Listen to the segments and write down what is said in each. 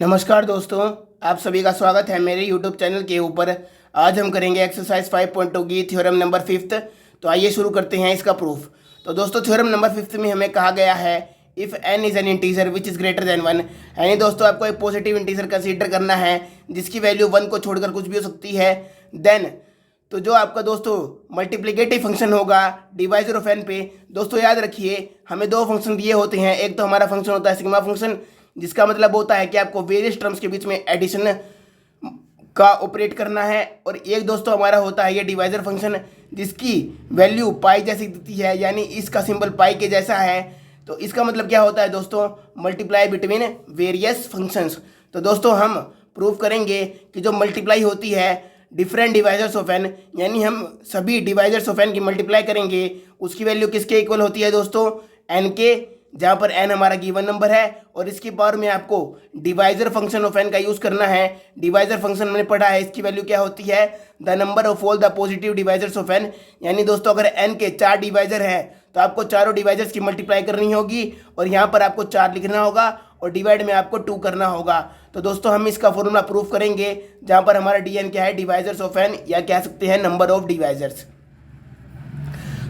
नमस्कार दोस्तों, आप सभी का स्वागत है मेरे YouTube चैनल के ऊपर। आज हम करेंगे एक्सरसाइज 5.2 की थ्योरम नंबर 5। तो आइए शुरू करते हैं इसका प्रूफ। तो दोस्तों थ्योरम नंबर 5 में हमें कहा गया है if n is an integer which is greater than 1, यानी दोस्तों आपको एक पॉजिटिव इंटीजर कंसीडर करना है जिसकी वैल्यू 1 को छोड़कर कुछ भी हो सकती है। देन तो जो आपका दोस्तों मल्टीप्लिकेटिव फंक्शन होगा डिवाइजर ऑफ एन पे, दोस्तों याद रखिए हमें दो फंक्शन दिए होते हैं। एक तो हमारा फंक्शन होता है सिग्मा फंक्शन, जिसका मतलब होता है कि आपको वेरियस टर्म्स के बीच में एडिशन का ऑपरेट करना है, और एक दोस्तों हमारा होता है ये डिवाइजर फंक्शन जिसकी वैल्यू पाई जैसी दिखती है, यानी इसका सिंबल पाई के जैसा है। तो इसका मतलब क्या होता है दोस्तों, मल्टीप्लाई बिटवीन वेरियस फंक्शंस। तो दोस्तों हम प्रूव करेंगे कि जो मल्टीप्लाई होती है डिफरेंट डिवाइजर्स ऑफ एन, यानी हम सभी डिवाइजर्स ऑफ एन की मल्टीप्लाई करेंगे, उसकी वैल्यू किसके इक्वल होती है दोस्तों, एन के, जहाँ पर एन हमारा गिवन नंबर है, और इसके पावर में आपको डिवाइजर फंक्शन ऑफ एन का यूज़ करना है। डिवाइजर फंक्शन मैंने पढ़ा है, इसकी वैल्यू क्या होती है, the number of all the positive divisors of n. यानी दोस्तों अगर एन के 4 डिवाइजर है तो आपको चारों डिवाइजर्स की मल्टीप्लाई करनी होगी, और यहाँ पर आपको 4 लिखना होगा और डिवाइड में आपको 2 करना होगा। तो दोस्तों हम इसका फॉर्मूला प्रूफ करेंगे, जहाँ पर हमारा डी एन क्या है, डिवाइजर्स ऑफ एन, या कह सकते हैं नंबर ऑफ डिवाइजर्स।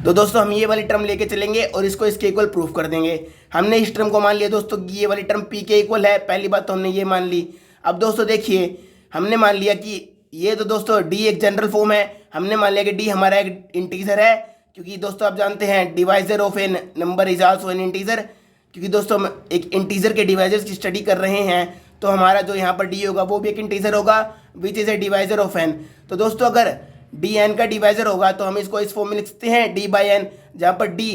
तो दोस्तों हम ये वाली टर्म लेके चलेंगे और इसको इसके इक्वल प्रूफ कर देंगे। हमने इस टर्म को मान लिया दोस्तों ये वाली टर्म पी के इक्वल है, पहली बात तो हमने ये मान ली। अब दोस्तों देखिए हमने मान लिया कि ये तो दोस्तों डी एक जनरल फॉर्म है, हमने मान लिया कि डी हमारा एक इंटीजर है, क्योंकि दोस्तों आप जानते हैं divisor of n number is also an integer. क्योंकि दोस्तों हम एक इंटीजर के डिवाइजर्स की स्टडी कर रहे हैं, तो हमारा जो यहाँ पर डी होगा वो भी एक इंटीजर होगा which is a divisor of n. तो दोस्तों अगर डी एन का डिवाइजर होगा तो हम इसको इस फॉर्म में लिख सकते हैं डी बाई एन, जहाँ पर डी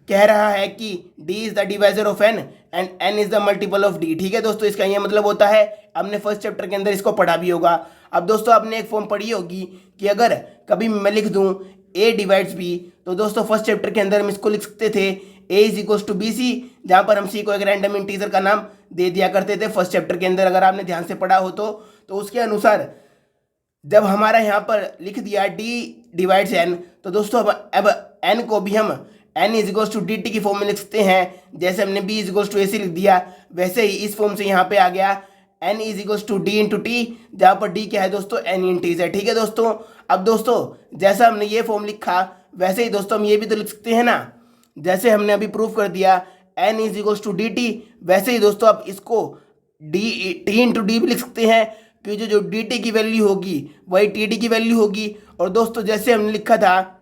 कह रहा है कि d is the divisor of n and n is the multiple of d. ठीक है दोस्तों, इसका ये मतलब होता है, हमने फर्स्ट चैप्टर के अंदर इसको पढ़ा भी होगा। अब दोस्तों आपने एक फॉर्म पढ़ी होगी कि अगर कभी मैं लिख दूँ ए डिवाइड्स बी, तो दोस्तों फर्स्ट चैप्टर के अंदर हम इसको लिख सकते थे A is equals to B C, जहाँ पर हम सी को एक रैंडम इंटीजर का नाम दे दिया करते थे फर्स्ट चैप्टर के अंदर। अगर आपने ध्यान से पढ़ा हो तो उसके अनुसार जब हमारा यहाँ पर लिख दिया डी डिवाइड्स एन, तो दोस्तों अब एन को भी हम n is equals to d t की फॉर्म में लिख सकते हैं। जैसे हमने b is equals to a c लिख दिया, वैसे ही इस फॉर्म से यहाँ पे आ गया n is equals to d into t, जहाँ पर डी क्या है दोस्तों, एन इंटीजर। ठीक है दोस्तों, अब दोस्तों जैसा हमने ये फॉर्म लिखा वैसे ही दोस्तों हम ये भी तो लिख सकते हैं ना, जैसे हमने अभी प्रूफ कर दिया n is equals to d t, वैसे ही दोस्तों आप इसको डी टी इंटू डी भी लिख सकते हैं, क्योंकि जो डी टी की वैल्यू होगी वही टी डी की वैल्यू होगी। और दोस्तों जैसे हमने लिखा था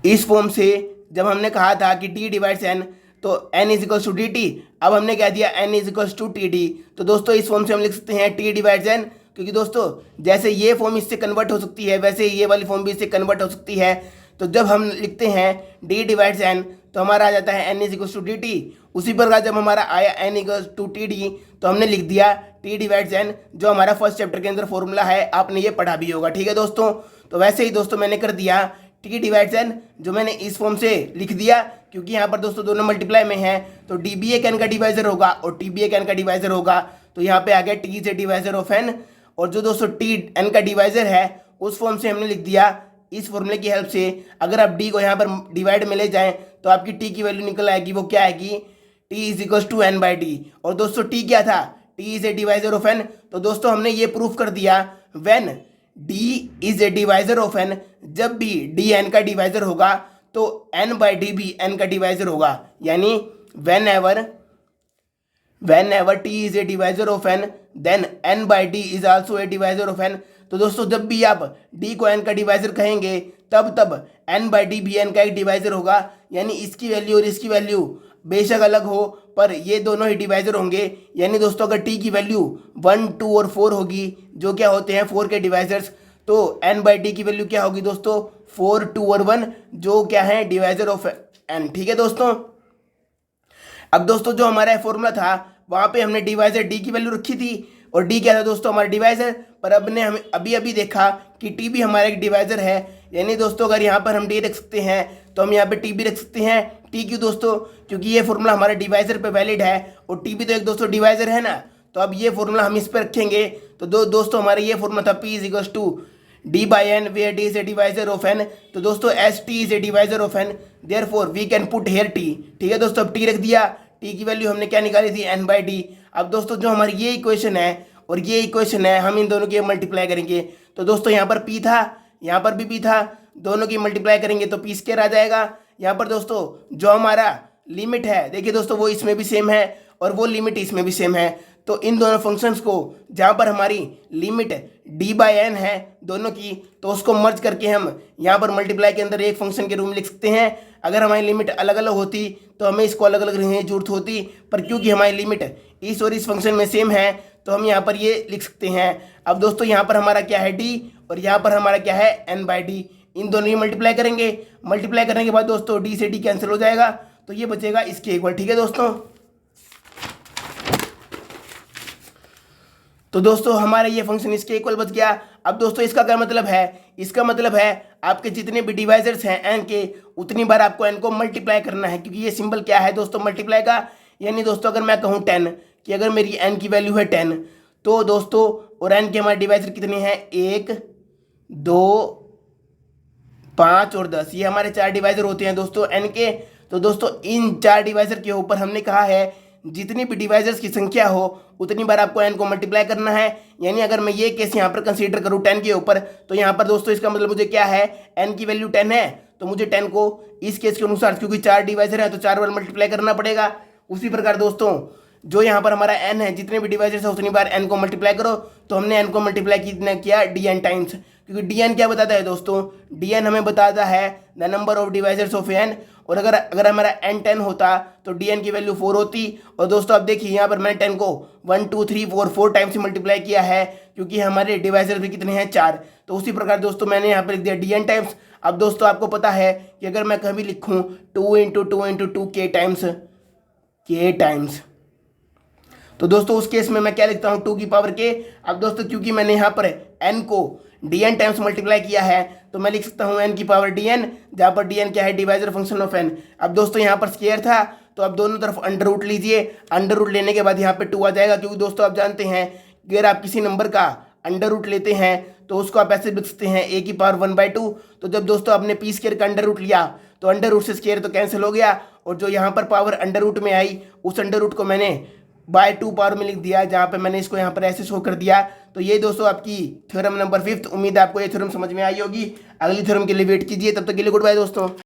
इस फॉर्म से, जब हमने कहा था कि डी डिवाइड्स एन तो n is equals to d t, अब हमने कह दिया n is equals to t d. तो दोस्तों इस फॉर्म से हम लिख सकते हैं टी डिवाइड्स एन, क्योंकि दोस्तों जैसे ये फॉर्म इससे कन्वर्ट हो सकती है वैसे ही ये वाली फॉर्म भी इससे कन्वर्ट हो सकती है। तो जब हम लिखते हैं डी डिवाइड्स एन तो हमारा आ जाता है n is equals to d t. उसी प्रकार जब हमारा आया n equals to t d तो हमने लिख दिया टी डिवाइड्स एन, जो हमारा फर्स्ट चैप्टर के अंदर फॉर्मूला है, आपने ये पढ़ा भी होगा। ठीक है दोस्तों, तो वैसे ही दोस्तों मैंने कर दिया टी डिवाइड्स एन, जो मैंने इस फॉर्म से लिख दिया, क्योंकि यहाँ पर दोस्तों दोनों मल्टीप्लाई में हैं, तो डी बी एक एन का डिवाइजर होगा और टी बी एक एन का डिवाइजर होगा। तो यहाँ पे आ गया t is a divisor of n, और जो दोस्तों टी एन का डिवाइजर है उस फॉर्म से हमने लिख दिया इस फॉर्मूले की हेल्प से। अगर आप डी को यहाँ पर डिवाइड में ले जाएं तो आपकी टी की वैल्यू निकल आएगी, वो क्या आएगी, t is equals to n by d. और दोस्तों टी क्या था, t is a divisor of n. तो दोस्तों हमने ये प्रूफ कर दिया when d is a divisor of n, जब भी डी एन का डिवाइजर होगा तो एन बाई डी भी एन का डिवाइजर होगा, यानी whenever t is a divisor of n then n by d is also a divisor of n. तो दोस्तों जब भी आप डी को एन का डिवाइजर कहेंगे तब एन बाई डी भी एन का एक डिवाइजर होगा, यानी इसकी वैल्यू और इसकी वैल्यू बेशक अलग हो पर ये दोनों ही डिवाइजर होंगे। यानी दोस्तों अगर टी की वैल्यू 1, 2 और 4 होगी, जो क्या होते हैं 4 के डिवाइजर्स, तो एन बाई डी की वैल्यू क्या होगी दोस्तों, 4, 2 और 1, जो क्या है डिवाइजर ऑफ एन। ठीक है दोस्तों, अब दोस्तों जो हमारा फॉर्मूला था वहाँ पे हमने डिवाइजर डी की वैल्यू रखी थी, और डी क्या था दोस्तों, हमारा डिवाइजर। पर अब ने हमें अभी देखा कि टी भी हमारा एक डिवाइजर है, यानी दोस्तों अगर यहाँ पर हम डी रख सकते हैं तो हम यहाँ पे टी भी रख सकते हैं। टी क्यों दोस्तों, क्योंकि ये फॉर्मूला हमारे डिवाइजर पे वैलिड है, और टी भी तो एक दोस्तों डिवाइजर है ना। तो अब ये फॉर्मूला हम इस पर रखेंगे, तो दोस्तों हमारा ये फॉर्मूला था p is equals to d by n, where d is a divisor of n. तो दोस्तों as t is a divisor of n, therefore we can put here t. ठीक है दोस्तों, अब टी रख दिया, टी की वैल्यू हमने क्या निकाली थी, एन बाई डी। अब दोस्तों जो हमारी ये इक्वेशन है और ये इक्वेशन है, हम इन दोनों की मल्टीप्लाई करेंगे तो दोस्तों यहाँ पर पी था, यहाँ पर भी पी था, दोनों की मल्टीप्लाई करेंगे तो पी स्क्वायर आ जाएगा। यहाँ पर दोस्तों जो हमारा लिमिट है देखिए दोस्तों वो इसमें भी सेम है और वो लिमिट इसमें भी सेम है। तो इन दोनों फंक्शंस को जहाँ पर हमारी लिमिट d/n है दोनों की, तो उसको मर्ज करके हम यहाँ पर मल्टीप्लाई के अंदर एक फंक्शन के रूप में लिख सकते हैं। अगर हमारी लिमिट अलग अलग होती तो हमें इसको अलग अलग लिखने की जरूरत होती, पर क्योंकि हमारी लिमिट इस और इस फंक्शन में सेम है तो हम यहाँ पर ये लिख सकते हैं। अब दोस्तों यहाँ पर हमारा क्या है d और यहाँ पर हमारा क्या है n/d, इन दोनों की मल्टीप्लाई करेंगे। मल्टीप्लाई करने के बाद दोस्तों d से d कैंसिल हो जाएगा तो ये बचेगा इसके इक्वल। ठीक है दोस्तों, तो दोस्तों हमारा ये फंक्शन इसके इक्वल बच गया। अब दोस्तों इसका क्या मतलब है, इसका मतलब है आपके जितने भी डिवाइजर्स हैं n के, उतनी बार आपको n को मल्टीप्लाई करना है, क्योंकि ये सिंबल क्या है दोस्तों मल्टीप्लाई का। यानी दोस्तों अगर मैं कहूँ 10 कि अगर मेरी n की वैल्यू है 10 तो दोस्तों और n के हमारे डिवाइजर कितने हैं 1 2 5 और 10, ये हमारे 4 डिवाइजर होते हैं दोस्तों n के। तो दोस्तों इन 4 डिवाइजर के ऊपर हमने कहा है जितनी भी डिवाइजर्स की संख्या हो उतनी बार आपको n को मल्टीप्लाई करना है। यानी अगर मैं ये केस यहाँ पर कंसीडर करूँ 10 के ऊपर, तो यहाँ पर दोस्तों इसका मतलब मुझे क्या है, n की वैल्यू 10 है तो मुझे 10 को इस केस के अनुसार, क्योंकि 4 डिवाइजर है तो 4 बार मल्टीप्लाई करना पड़ेगा। उसी प्रकार दोस्तों जो यहाँ पर हमारा n है, जितने भी डिवाइजर्स है उतनी बार n को मल्टीप्लाई करो, तो हमने n को मल्टीप्लाई किया dn टाइम्स, क्योंकि dn क्या बताता है दोस्तों, dn हमें बताता है the number of divisors of n। और अगर हमारा n 10 होता तो dn की वैल्यू 4 होती। और दोस्तों अब देखिए यहाँ पर मैंने 10 को 1 2 3 4 टाइम्स मल्टीप्लाई किया है, क्योंकि हमारे डिवाइजर भी कितने हैं 4। तो उसी प्रकार दोस्तों मैंने यहाँ पर लिख दिया dn टाइम्स। अब दोस्तों आपको पता है कि अगर मैं कभी लिखूँ 2 × 2 × 2 k टाइम्स, तो दोस्तों उस केस में मैं क्या लिखता हूँ 2 की पावर k। अब दोस्तों क्योंकि मैंने यहाँ पर n को dn टाइम्स मल्टीप्लाई किया है तो मैं लिख सकता हूँ n की पावर dn, जहाँ पर dn क्या है डिवाइजर फंक्शन ऑफ n। अब दोस्तों यहाँ पर स्क्वायर था तो अब दोनों तरफ अंडर रूट लीजिए, अंडर रूट लेने के बाद यहाँ पे 2 आ जाएगा, क्योंकि दोस्तों आप जानते हैं अगर आप किसी नंबर का अंडर रूट लेते हैं तो उसको आप ऐसे लिख सकते हैं a की पावर 1/2। तो जब दोस्तों आपने p स्क्वायर का अंडर रूट लिया तो अंडर रूट से स्क्वायर तो कैंसिल हो गया, और जो यहाँ पर पावर अंडर रूट में आई उस अंडर रूट को मैंने बाय 2 पावर में लिख दिया, जहाँ पे मैंने इसको यहाँ पर ऐसे शो कर दिया। तो ये दोस्तों आपकी थ्योरम नंबर 5। उम्मीद है आपको ये थ्योरम समझ में आई होगी। अगली थ्योरम के लिए वेट कीजिए, तब तक के लिए गुड बाय दोस्तों।